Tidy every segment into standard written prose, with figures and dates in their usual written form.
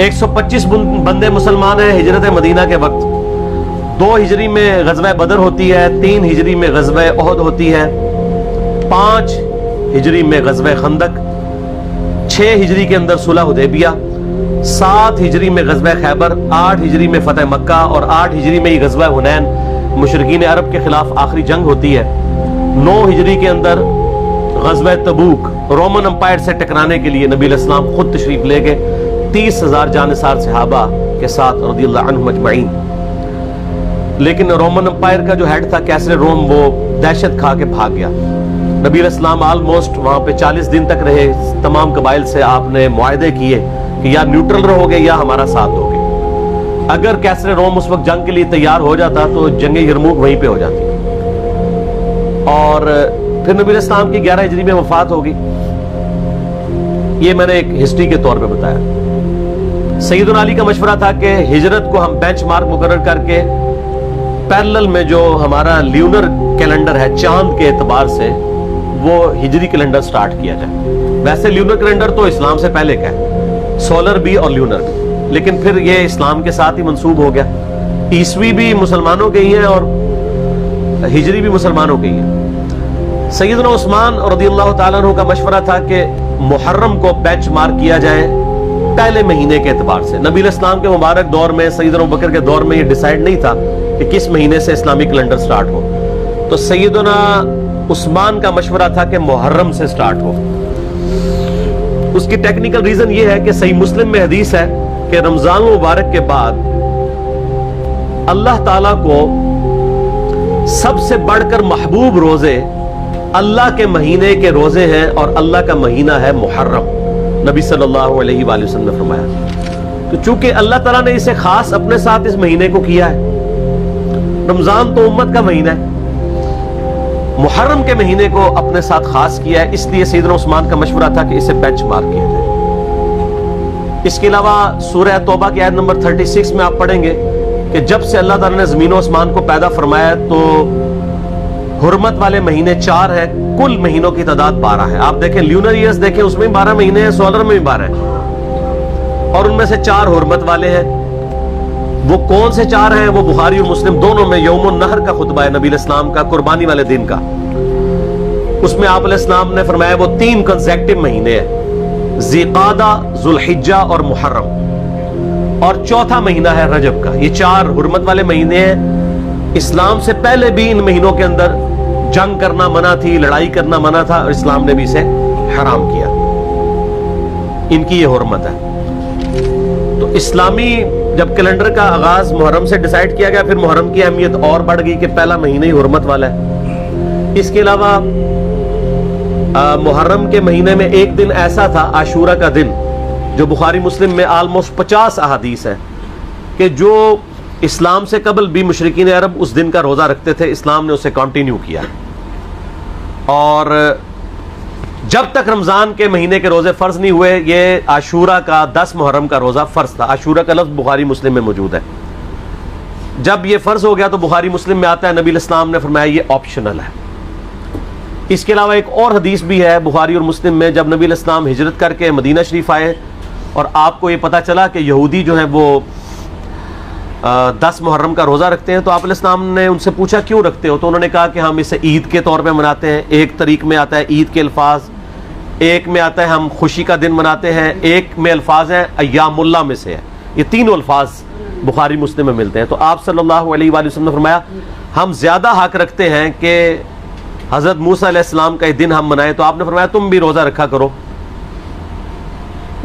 125 بندے مسلمان ہیں ہجرت مدینہ کے وقت. 2 ہجری میں غزوہ بدر ہوتی ہے, 3 ہجری میں غزوہ احد ہوتی ہے, 5 ہجری میں غزوہ خندق, 6 ہجری کے اندر صلح حدیبیہ, 7 ہجری میں غزوہ خیبر, 8 ہجری میں فتح مکہ, اور 8 ہجری میں ہی غزوہ حنین مشرکین عرب کے خلاف آخری جنگ ہوتی ہے. 9 ہجری کے اندر غزوہ تبوک رومن امپائر سے ٹکرانے کے لیے نبی علیہ السلام خود تشریف لے گئے 30,000 جانثار صحابہ کے ساتھ رضی اللہ عنہم اجمعین. لیکن رومن امپائر کا جو ہیڈ تھا کیسر روم, وہ دہشت کھا کے بھاگ گیا. نبی علیہ السلام آلموسٹ وہاں پہ 40 دن تک رہے. تمام قبائل سے آپ نے معاہدے کیے کہ یا نیوٹرل رہو گے یا ہمارا ساتھ دو گے. اگر کیسر روم اس وقت جنگ کے لیے تیار ہو جاتا تو جنگ یرموک وہیں پہ ہو جاتی. اور پھر نبی علیہ السلام کی 11 ہجری میں وفات ہوگی. یہ میں نے ایک ہسٹری کے طور پہ بتایا. سیدنا علی کا مشورہ تھا کہ ہجرت کو ہم بینچ مارک مقرر کر کے پیرلل میں جو ہمارا لیونر کیلنڈر ہے چاند کے اعتبار سے وہ ہجری کیلنڈر سٹارٹ کیا جائے. ویسے لیونر کیلنڈر تو اسلام سے پہلے کا ہے, سولر بھی اور لیونر بھی, لیکن پھر یہ اسلام کے ساتھ ہی منسوب ہو گیا. عیسوی بھی مسلمانوں کے ہی ہیں اور ہجری بھی مسلمانوں کے ہی ہیں. سیدنا عثمان رضی اللہ تعالیٰ عنہ کا مشورہ تھا کہ محرم کو بینچ مارک کیا جائے پہلے مہینے کے اعتبار سے. نبی علیہ السلام کے مبارک دور میں, سیدنا ابوبکر کے دور میں یہ ڈیسائیڈ نہیں تھا کہ کس مہینے سے اسلامی کیلنڈر سٹارٹ ہو. تو سیدنا عثمان کا مشورہ تھا کہ محرم سے سٹارٹ ہو. اس کی ٹیکنیکل ریزن یہ ہے کہ صحیح مسلم میں حدیث ہے کہ رمضان مبارک کے بعد اللہ تعالیٰ کو سب سے بڑھ کر محبوب روزے اللہ کے مہینے کے روزے ہیں, اور اللہ کا مہینہ ہے محرم. نبی صلی اللہ علیہ وآلہ وسلم نے فرمایا. تو چونکہ اللہ تعالیٰ نے اسے خاص اپنے ساتھ اس مہینے کو کیا ہے, رمضان تو امت کا مہینہ ہے, محرم کے مہینے کو اپنے ساتھ خاص کیا ہے, اس لیے سیدنا عثمان کا مشورہ تھا کہ اسے بینچ مارک کیا جائے. اس کے علاوہ سورہ توبہ کی آیت نمبر 36 میں آپ پڑھیں گے کہ جب سے اللہ تعالیٰ نے زمین و آسمان کو پیدا فرمایا تو حرمت والے مہینے 4 ہیں, کل مہینوں کی تعداد 12 ہے. آپ دیکھیں لیونر ایئرز دیکھیں, اس میں 12 مہینے ہیں, سولر میں بھی 12 ہیں, اور ان میں سے 4 حرمت والے ہیں. وہ کون سے 4 ہیں؟ وہ بخاری اور مسلم دونوں میں یوم النحر کا خطبہ ہے نبی علیہ السلام کا, قربانی والے دن کا. اس میں آپ علیہ السلام نے فرمایا وہ 3 کنسیکٹیو مہینے ہیں, ذی-قعدہ, ذوالحجہ اور محرم, اور چوتھا مہینہ ہے رجب کا. یہ 4 حرمت والے مہینے ہیں. اسلام سے پہلے بھی ان مہینوں کے اندر جنگ کرنا منع تھی, لڑائی کرنا منع تھا, اور اسلام نے بھی اسے حرام کیا. ان کی یہ حرمت ہے. تو اسلامی جب کیلنڈر کا آغاز محرم سے ڈیسائیڈ کیا گیا, پھر محرم کی اہمیت اور بڑھ گئی کہ پہلا مہینہ ہی حرمت والا ہے. اس کے علاوہ محرم کے مہینے میں ایک دن ایسا تھا, عاشورہ کا دن, جو بخاری مسلم میں آلموسٹ 50 احادیث ہیں کہ جو اسلام سے قبل بھی مشرکین عرب اس دن کا روزہ رکھتے تھے. اسلام نے اسے کنٹینیو کیا, اور جب تک رمضان کے مہینے کے روزے فرض نہیں ہوئے, یہ عاشورہ کا 10 محرم کا روزہ فرض تھا. عاشورہ کا لفظ بخاری مسلم میں موجود ہے. جب یہ فرض ہو گیا تو بخاری مسلم میں آتا ہے نبی علیہ السلام نے فرمایا یہ آپشنل ہے. اس کے علاوہ ایک اور حدیث بھی ہے بخاری اور مسلم میں, جب نبی علیہ السلام ہجرت کر کے مدینہ شریف آئے اور آپ کو یہ پتا چلا کہ یہودی جو ہیں وہ 10 محرم کا روزہ رکھتے ہیں, تو آپ علیہ السلام نے ان سے پوچھا کیوں رکھتے ہو؟ تو انہوں نے کہا کہ ہم اسے عید کے طور پہ مناتے ہیں. ایک طریق میں آتا ہے عید کے الفاظ, ایک میں آتا ہے ہم خوشی کا دن مناتے ہیں, ایک میں الفاظ ہیں ایام اللہ میں سے ہے. یہ تینوں الفاظ بخاری مسلم میں ملتے ہیں. تو آپ صلی اللہ علیہ وآلہ وسلم نے فرمایا ہم زیادہ حق رکھتے ہیں کہ حضرت موسیٰ علیہ السلام کا دن ہم منائیں. تو آپ نے فرمایا تم بھی روزہ رکھا کرو.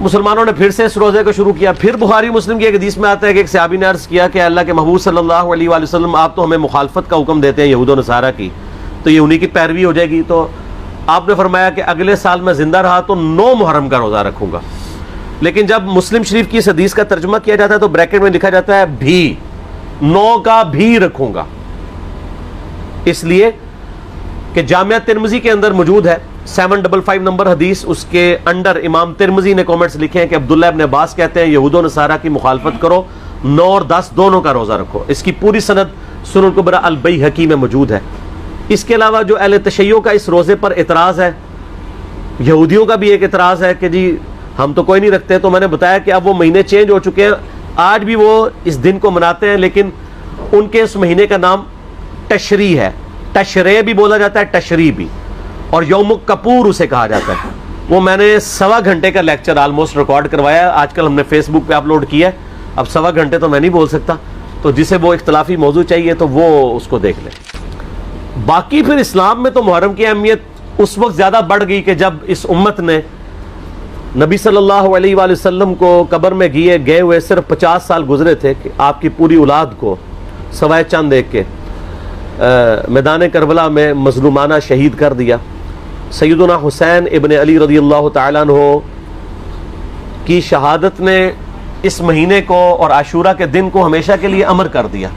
مسلمانوں نے پھر سے اس روزے کو شروع کیا. پھر بخاری مسلم کی ایک حدیث میں آتا ہے کہ ایک صحابی نے عرض کیا کہ اللہ کے محبوب صلی اللہ علیہ وآلہ وسلم آپ تو ہمیں مخالفت کا حکم دیتے ہیں یہود و نصارہ کی, تو یہ انہی کی پیروی ہو جائے گی. تو آپ نے فرمایا کہ اگلے سال میں زندہ رہا تو 9 محرم کا روزہ رکھوں گا. لیکن جب مسلم شریف کی اس حدیث کا ترجمہ کیا جاتا ہے تو بریکٹ میں لکھا جاتا ہے بھی, 9 کا بھی رکھوں گا, اس لیے کہ جامعہ ترمذی کے اندر موجود ہے 755 نمبر حدیث. اس کے انڈر امام ترمذی نے کامنٹس لکھے ہیں کہ عبداللہ ابن عباس کہتے ہیں یہود و نصارہ کی مخالفت کرو, 9 اور 10 دونوں کا روزہ رکھو. اس کی پوری سند سنن الکبریٰ البیہقی میں موجود ہے. اس کے علاوہ جو اہل تشیع کا اس روزے پر اعتراض ہے, یہودیوں کا بھی ایک اعتراض ہے کہ جی ہم تو کوئی نہیں رکھتے. تو میں نے بتایا کہ اب وہ مہینے چینج ہو چکے ہیں, آج بھی وہ اس دن کو مناتے ہیں, لیکن ان کے اس مہینے کا نام تشریع ہے. تشریع بھی بولا جاتا ہے, تشریع بھی, اور یوم کپور اسے کہا جاتا ہے. وہ میں نے 1.25 گھنٹے کا لیکچر آلموسٹ ریکارڈ کروایا, آج کل ہم نے فیس بک پہ اپلوڈ کیا ہے. اب 1.25 گھنٹے تو میں نہیں بول سکتا, تو جسے وہ اختلافی موضوع چاہیے تو وہ اس کو دیکھ لیں. باقی پھر اسلام میں تو محرم کی اہمیت اس وقت زیادہ بڑھ گئی کہ جب اس امت نے نبی صلی اللہ علیہ وآلہ وسلم کو قبر میں گئے ہوئے صرف 50 سال گزرے تھے کہ آپ کی پوری اولاد کو سوائے چند ایک کے میدان کربلا میں مظلومانہ شہید کر دیا. سیدنا حسین ابن علی رضی اللہ تعالیٰ عنہ کی شہادت نے اس مہینے کو اور عاشورہ کے دن کو ہمیشہ کے لیے امر کر دیا.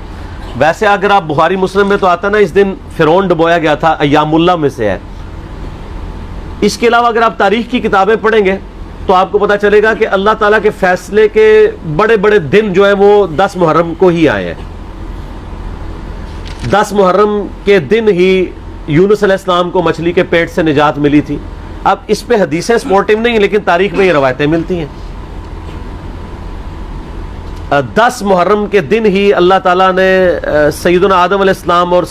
ویسے اگر آپ بخاری مسلم میں تو آتا نا اس دن فرعون ڈبویا گیا تھا, ایام اللہ میں سے ہے. اس کے علاوہ اگر آپ تاریخ کی کتابیں پڑھیں گے تو آپ کو پتہ چلے گا کہ اللہ تعالیٰ کے فیصلے کے بڑے بڑے دن جو ہیں وہ 10 محرم کو ہی آئے ہیں. 10 محرم کے دن ہی یونس علیہ السلام کو مچھلی کے پیٹ سے نجات ملی تھی. اب اس پہ حدیثیں سپورٹیو نہیں ہیں, لیکن تاریخ میں یہ روایتیں ملتی ہیں. 10 محرم کے دن ہی اللہ تعالیٰ نے سیدنا آدم علیہ السلام اور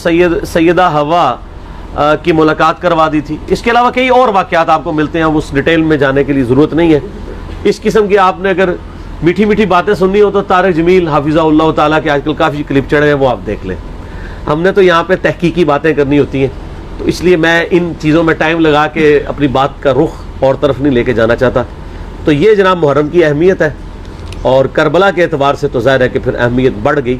سیدہ حوا کی ملاقات کروا دی تھی. اس کے علاوہ کئی اور واقعات آپ کو ملتے ہیں, اس ڈیٹیل میں جانے کے لیے ضرورت نہیں ہے. اس قسم کی آپ نے اگر میٹھی میٹھی باتیں سننی ہو تو طارق جمیل حافظہ اللہ تعالیٰ کے آج کل کافی کلپ چڑھے ہیں, وہ آپ دیکھ لیں. ہم نے تو یہاں پہ تحقیقی باتیں کرنی ہوتی ہیں, تو اس لیے میں ان چیزوں میں ٹائم لگا کے اپنی بات کا رخ اور طرف نہیں لے کے جانا چاہتا. تو یہ جناب محرم کی اہمیت ہے, اور کربلا کے اعتبار سے تو ظاہر ہے کہ پھر اہمیت بڑھ گئی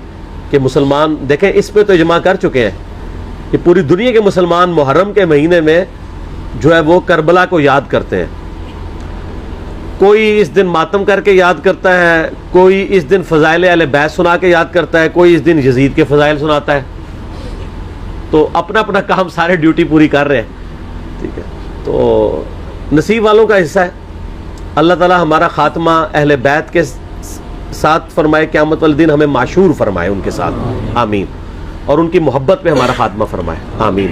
کہ مسلمان دیکھیں اس پہ تو اجماع کر چکے ہیں کہ پوری دنیا کے مسلمان محرم کے مہینے میں جو ہے وہ کربلا کو یاد کرتے ہیں. کوئی اس دن ماتم کر کے یاد کرتا ہے, کوئی اس دن فضائل اہل بیت سنا کے یاد کرتا ہے, کوئی اس دن یزید کے فضائل سناتا ہے. تو اپنا اپنا کام سارے ڈیوٹی پوری کر رہے ہیں, ٹھیک ہے. تو نصیب والوں کا حصہ ہے. اللہ تعالیٰ ہمارا خاتمہ اہل بیت کے ساتھ فرمائے, قیامت والے دن ہمیں معشور فرمائے ان کے ساتھ, آمین. اور ان کی محبت پہ ہمارا خاتمہ فرمائے, آمین.